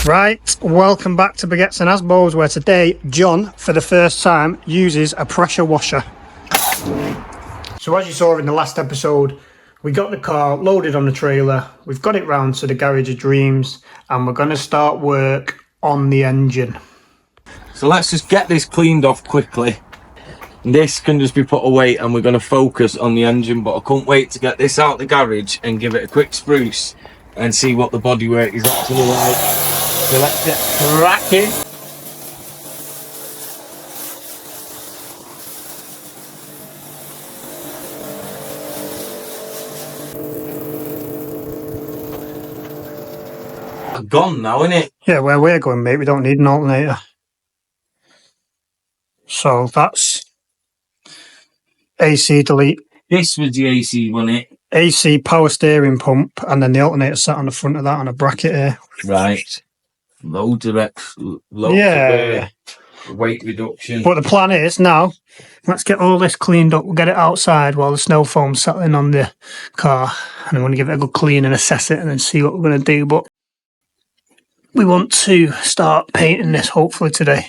Right, welcome back to Baguettes and Asbos, where today John, for the first time, uses a pressure washer. So as you saw in the last episode, we got the car loaded on the trailer, we've got it round to the Garage of Dreams, and we're going to start work on the engine. So let's just get this cleaned off quickly. This can just be put away and we're going to focus on the engine, but I couldn't wait to get this out the garage and give it a quick spruce and see what the bodywork is actually like. So let's get cracking. Gone now, isn't it? Yeah, where we're going, mate, we don't need an alternator. So that's AC delete. This was the AC, wasn't it? AC power steering pump, and then the alternator sat on the front of that on a bracket here. Right. Loads of weight reduction. But the plan is now, let's get all this cleaned up. We'll get it outside while the snow foam's settling on the car. And I'm going to give it a good clean and assess it and then see what we're going to do. But we want to start painting this hopefully today.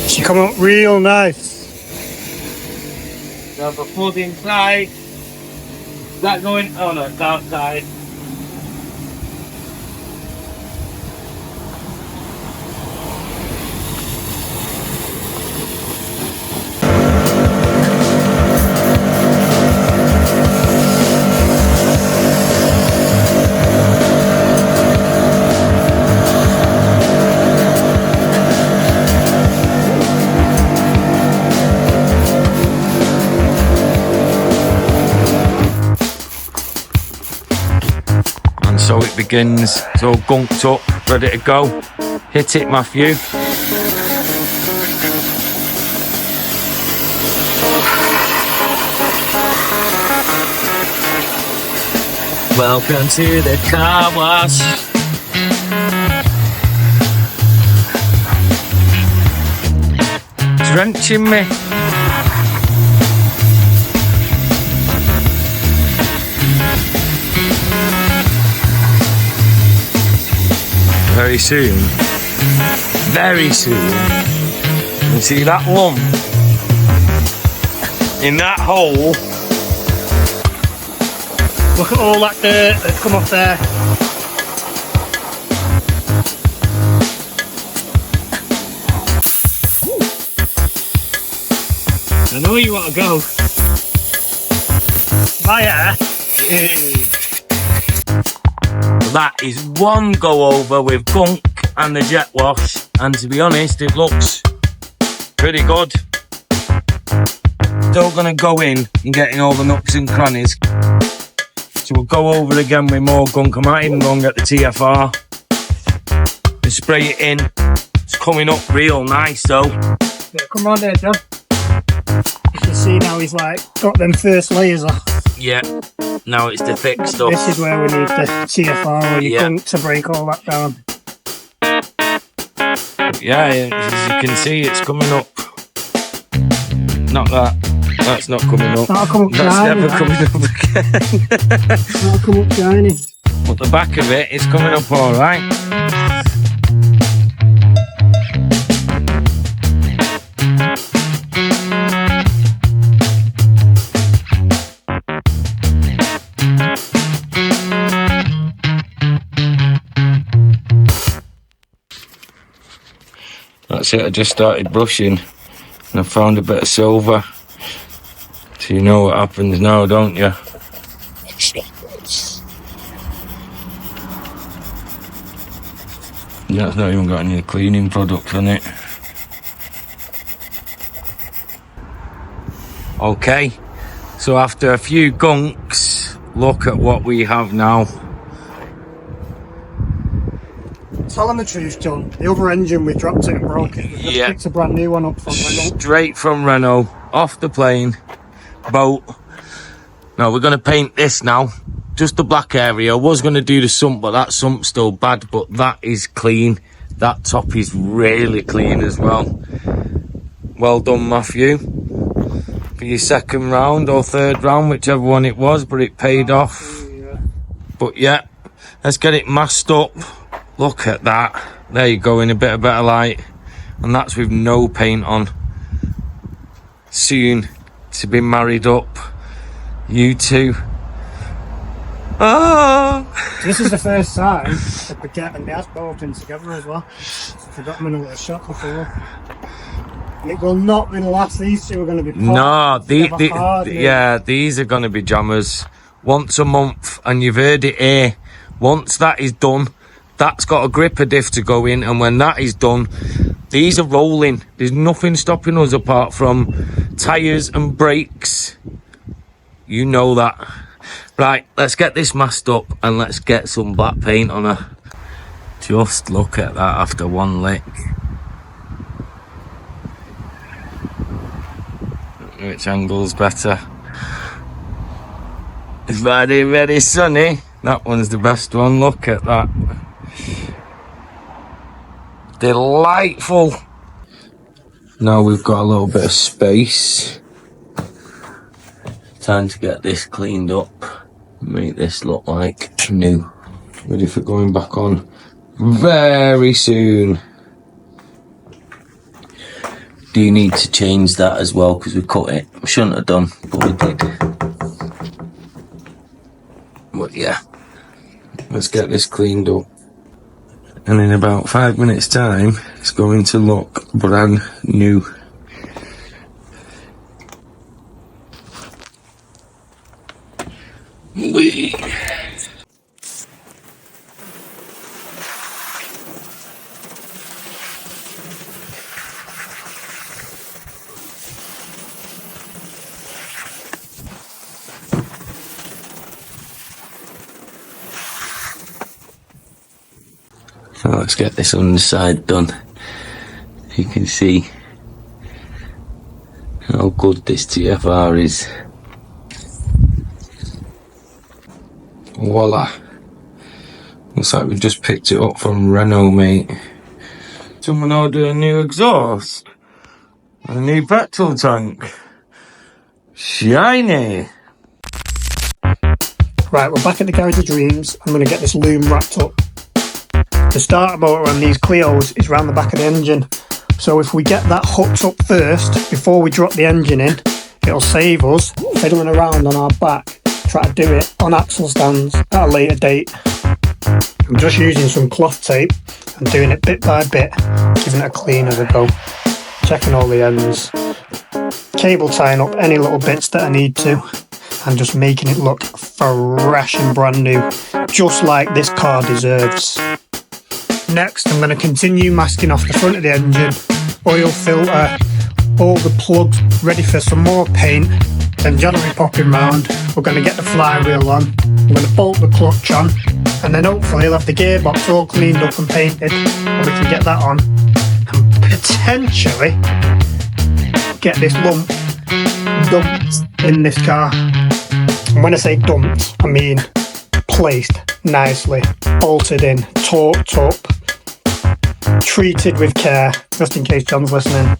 She come up real nice. Have a foot inside. Is that going? Oh no, it's outside. So it begins. It's all gunked up, ready to go. Hit it, Matthew. Welcome to the car wash. Drenching me. Very soon, you see that lump in that hole. Look at all that dirt that's come off there. I know you want to go. My hair. That is one go over with gunk and the jet wash, and to be honest, it looks pretty good. Still gonna go in and get in all the nooks and crannies. So we'll go over again with more gunk. I might even go and get the TFR and spray it in. It's coming up real nice though. Yeah, come on there, John. You can see now he's like got them first layers off. Yeah, now it's the thick stuff. This is where we need the TFR or your gunk to break all that down. Yeah, as you can see, it's coming up. Not that. That's not coming up. That'll come up That's shiny, never coming up again. That'll come up shiny. But the back of it is coming up all right. That's it, I just started brushing and I found a bit of silver. So you know what happens now, don't you? That's not even got any cleaning products on it. Okay, so after a few gunks, look at what we have now. Tell them the truth, John. The other engine, we dropped it and broke it. We just picked a brand new one up from Renault. Straight from Renault, off the plane, boat. Now we're going to paint this now. Just the black area. I was going to do the sump, but that sump's still bad. But that is clean. That top is really clean as well. Well done, Matthew. For your second round or third round, whichever one it was, but it paid off. But yeah, let's get it masked up Look at that. There you go, in a bit of better light. And that's with no paint on. Soon to be married up. You two. Oh! This is the first time that Baguette and the Asbo have been together as well. I forgot them in a little shot before. And it will not be the last. These two are going to be part yeah, these are going to be jammers. Once a month, and you've heard it here. Once that is done, that's got a gripper diff to go in, and when that is done, these are rolling. There's nothing stopping us apart from tyres and brakes. You know that. Right, let's get this masked up and let's get some black paint on her. Just look at that after one lick. Which angle's better? It's very, very sunny. That one's the best one. Look at that. Delightful. Now we've got a little bit of space. Time to get this cleaned up. Make this look like new. Ready for going back on very soon. Do need to change that as well because we cut it. We shouldn't have done, but we did. But yeah, let's get this cleaned up. And in about 5 minutes time, it's going to look brand new. Whee! So let's get this underside done. You can see how good this TFR is. Voila. Looks like we just picked it up from Renault, mate. Someone ordered a new exhaust. A new petrol tank. Shiny. Right, we're back at the Garage of Dreams. I'm going to get this loom wrapped up. The starter motor on these Clios is round the back of the engine. So if we get that hooked up first, before we drop the engine in, it'll save us fiddling around on our back, try to do it on axle stands at a later date. I'm just using some cloth tape and doing it bit by bit, giving it a clean as I go. Checking all the ends, cable tying up any little bits that I need to, and just making it look fresh and brand new, just like this car deserves. Next, I'm going to continue masking off the front of the engine, oil filter, all the plugs ready for some more paint. Then Johnny popping round, we're going to get the flywheel on, I'm going to bolt the clutch on, and then hopefully he'll have the gearbox all cleaned up and painted, and we can get that on, and potentially get this lump dumped in this car. And when I say dumped, I mean placed nicely, bolted in, torqued up, treated with care, just in case John's listening.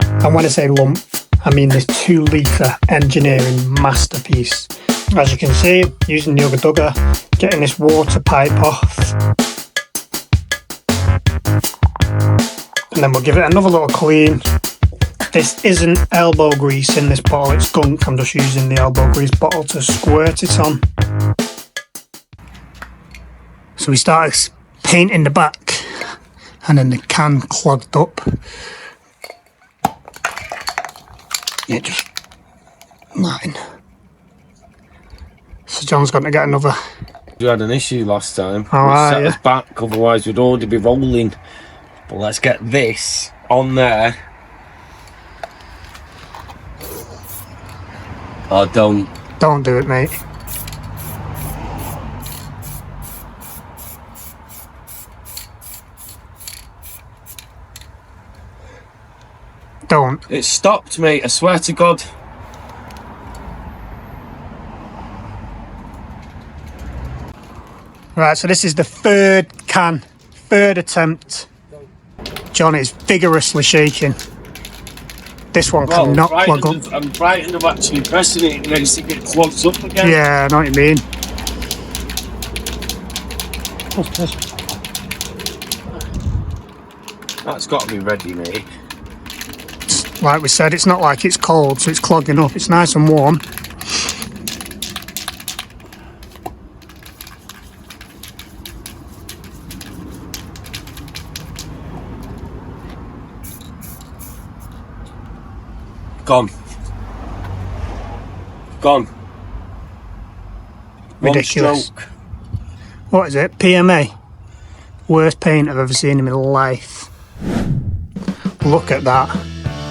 And when I say lump, I mean this 2 litre engineering masterpiece. As you can see, using the Ugga Dugga, getting this water pipe off. And then we'll give it another little clean. This isn't elbow grease in this bottle, it's gunk. I'm just using the elbow grease bottle to squirt it on. So we started painting the back, and then the can clogged up. Yeah, just nothing. So John's got to get another. We had an issue last time. Oh, we set us back, otherwise we'd already be rolling. But let's get this on there. Oh, don't do it, mate. Don't. It stopped, mate, I swear to God. Right, so this is the third attempt. John is vigorously shaking. This one cannot plug up. I'm frightened of actually pressing it in case it gets clogged up again. Yeah, I know what you mean. That's got to be ready, mate. Like we said, it's not like it's cold, so it's clogging up. It's nice and warm. Gone. Gone. Ridiculous. What is it? PMA? Worst paint I've ever seen in my life. Look at that.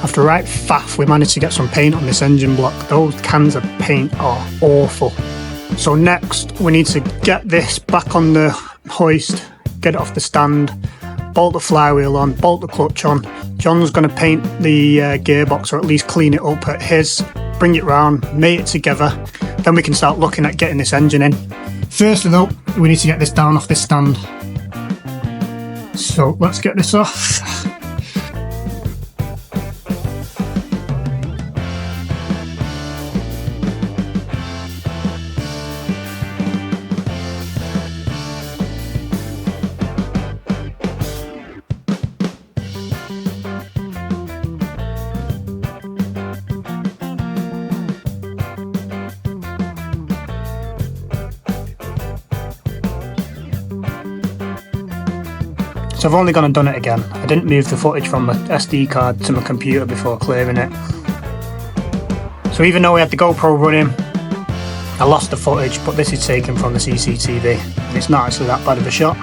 After a right faff, we managed to get some paint on this engine block. Those cans of paint are awful. So next, we need to get this back on the hoist, get it off the stand, bolt the flywheel on, bolt the clutch on. John's going to paint the gearbox, or at least clean it up at his, bring it round, mate it together. Then we can start looking at getting this engine in. Firstly though, we need to get this down off this stand. So let's get this off. So I've only gone and done it again. I didn't move the footage from my SD card to my computer before clearing it. So even though we had the GoPro running, I lost the footage, but this is taken from the CCTV and it's not actually that bad of a shot.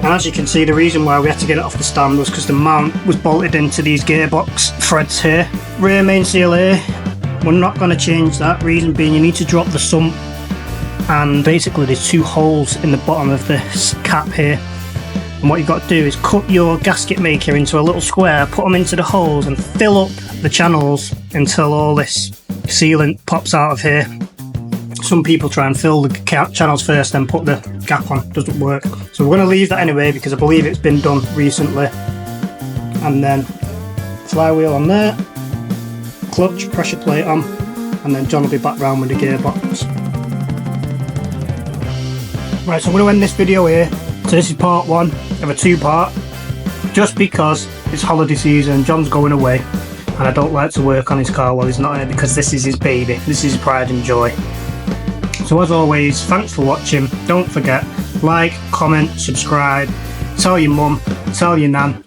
And as you can see, the reason why we had to get it off the stand was because the mount was bolted into these gearbox threads here. Rear main seal here, we're not going to change that. Reason being, you need to drop the sump, and basically there's two holes in the bottom of this cap here. And what you've got to do is cut your gasket maker into a little square, put them into the holes and fill up the channels until all this sealant pops out of here. Some people try and fill the channels first, then put the gap on. Doesn't work. So we're going to leave that anyway because I believe it's been done recently. And then flywheel on there, clutch, pressure plate on, and then John will be back round with the gearbox. Right, so I'm going to end this video here. So this is part one of a two-part, just because it's holiday season, John's going away, and I don't like to work on his car while he's not here because this is his baby, this is his pride and joy. So as always, thanks for watching. Don't forget, like, comment, subscribe, tell your mum, tell your nan,